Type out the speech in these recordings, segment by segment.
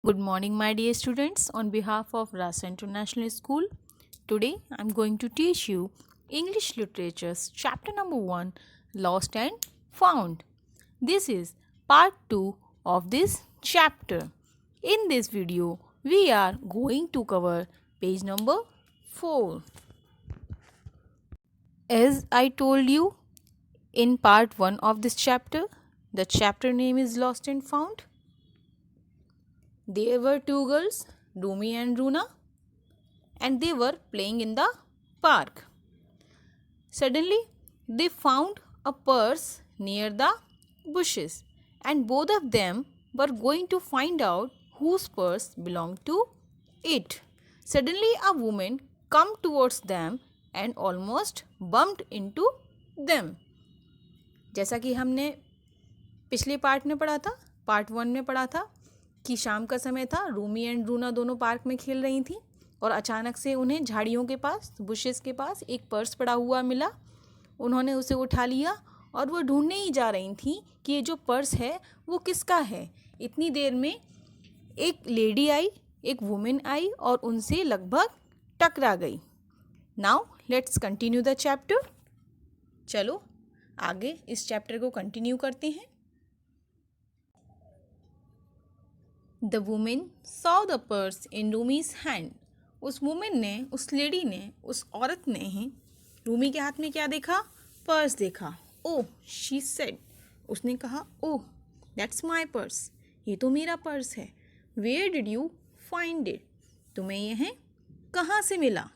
Good morning, my dear students. On behalf of Rasa International School, today I'm going to teach you English Literature's chapter number 1, Lost and Found. This is part 2 of this chapter. In this video, we are going to cover page number 4. As I told you in part 1 of this chapter, the chapter name is Lost and Found. There were two girls, Rumi and Runa, and they were playing in the park. Suddenly, they found a purse near the bushes, and both of them were going to find out whose purse belonged to it. Suddenly, a woman came towards them and almost bumped into them. जैसा कि हमने पिछले part में पढ़ा था, part 1 में पढ़ा था कि शाम का समय था, रूमी एंड रूना दोनों पार्क में खेल रही थी और अचानक से उन्हें झाड़ियों के पास, बुशेस के पास एक पर्स पड़ा हुआ मिला। उन्होंने उसे उठा लिया और वो ढूंढने ही जा रही थी कि ये जो पर्स है वो किसका है। इतनी देर में एक लेडी आई, एक वुमेन आई और उनसे लगभग टकरा गई। Now let's continue the chapter. चलो आगे इस चैप्टर को कंटिन्यू करते हैं। The woman saw the purse in Rumi's hand. उस वुमेन ने, उस लेडी ने, उस औरत ने ही रूमी के हाथ में क्या देखा? पर्स देखा। ओह, शी सेड, उसने कहा, ओह, दैट्स माई पर्स, ये तो मेरा पर्स है। Where did you find it, तुम्हें यह कहाँ से मिला?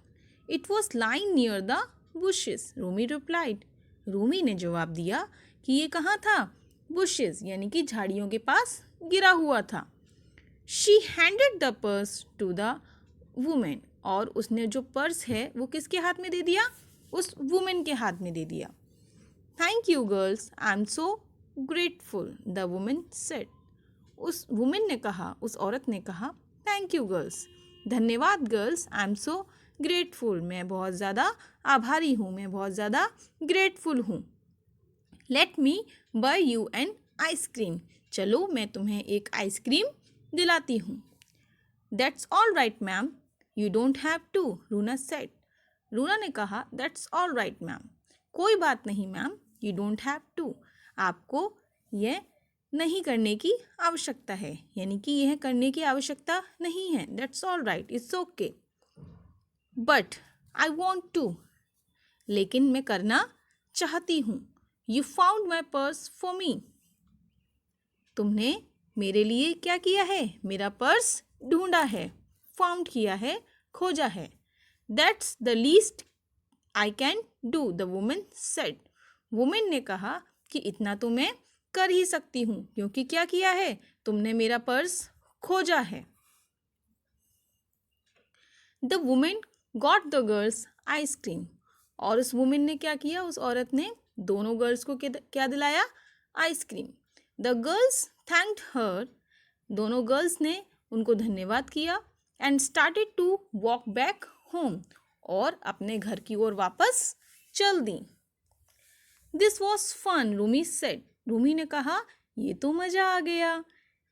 It was lying near the bushes, Rumi replied, Rumi ने जवाब दिया कि ये कहाँ था? बुशेस यानी कि झाड़ियों के पास गिरा हुआ था। She handed the purse to the women, और उसने जो पर्स है वो किसके हाथ में दे दिया? उस वुमेन के हाथ में दे दिया। Thank you girls, I am so grateful, the women said, उस वुमेन ने कहा, उस औरत ने कहा, थैंक यू गर्ल्स, धन्यवाद girls, I am so grateful, मैं बहुत ज़्यादा आभारी हूँ, मैं बहुत ज़्यादा ग्रेटफुल हूँ। Let me buy you an ice cream, चलो मैं तुम्हें एक आइसक्रीम दिलाती हूँ। That's all right ma'am, you don't have to, Runa said, Runa ने कहा, दैट्स ऑल राइट मैम, कोई बात नहीं ma'am, you don't have to, आपको यह नहीं करने की आवश्यकता है, यानी कि यह करने की आवश्यकता नहीं है। That's all right, it's okay. But I want to, लेकिन मैं करना चाहती हूँ। You found my purse for me, तुमने मेरे लिए क्या किया है? मेरा पर्स ढूंढा है, फाउंड किया है, खोजा है। That's the least I can do, the women said, women ने कहा कि इतना तो मैं कर ही सकती हूँ, क्योंकि क्या किया है? तुमने मेरा पर्स खोजा है। The women got the girls ice cream, और उस वुमेन ने क्या किया? उस औरत ने दोनों गर्ल्स को क्या दिलाया? Ice cream. The girls thanked her, दोनों गर्ल्स ने उनको धन्यवाद किया। And started to walk back home, और अपने घर की ओर वापस चल दी। This was fun, Rumi said, Rumi ने कहा, ये तो मज़ा आ गया।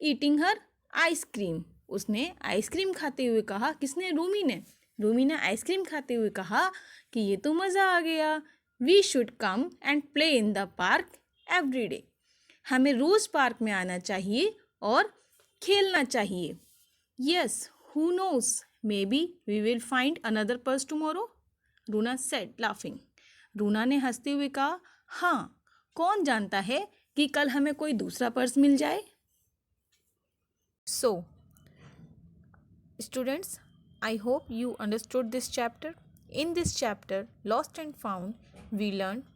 ईटिंग हर आइसक्रीम, उसने आइसक्रीम खाते हुए कहा। किसने? रूमी ने। रूमी ने आइसक्रीम खाते हुए कहा कि ये तो मज़ा आ गया। We should come and play in the park every day, हमें रोज़ पार्क में आना चाहिए और खेलना चाहिए। Yes, who knows, maybe we will find another purse tomorrow, Runa said laughing, Runa ने हंसते हुए कहा, हाँ, कौन जानता है कि कल हमें कोई दूसरा पर्स मिल जाए। So students, I hope you understood this chapter. In this chapter, Lost and Found, we learned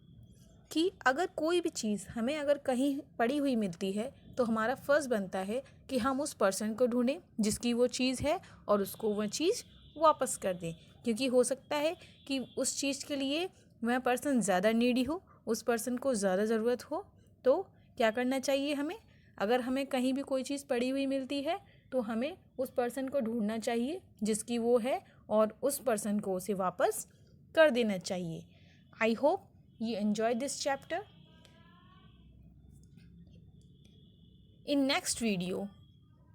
कि अगर कोई भी चीज़ हमें अगर कहीं पड़ी हुई मिलती है तो हमारा फ़र्ज़ बनता है कि हम उस पर्सन को ढूंढें जिसकी वो चीज़ है और उसको वह चीज़ वापस कर दें, क्योंकि हो सकता है कि उस चीज़ के लिए वह पर्सन ज़्यादा नीडी हो, उस पर्सन को ज़्यादा ज़रूरत हो। तो क्या करना चाहिए हमें? अगर हमें कहीं भी कोई चीज़ पड़ी हुई मिलती है तो हमें उस पर्सन को ढूंढना चाहिए जिसकी वो है और उस पर्सन को उसे वापस कर देना चाहिए। I hope you enjoyed this chapter. In next video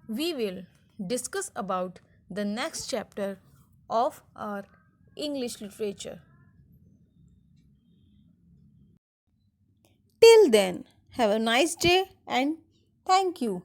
we will discuss about the next chapter of our English literature. Till then, have a nice day and thank you.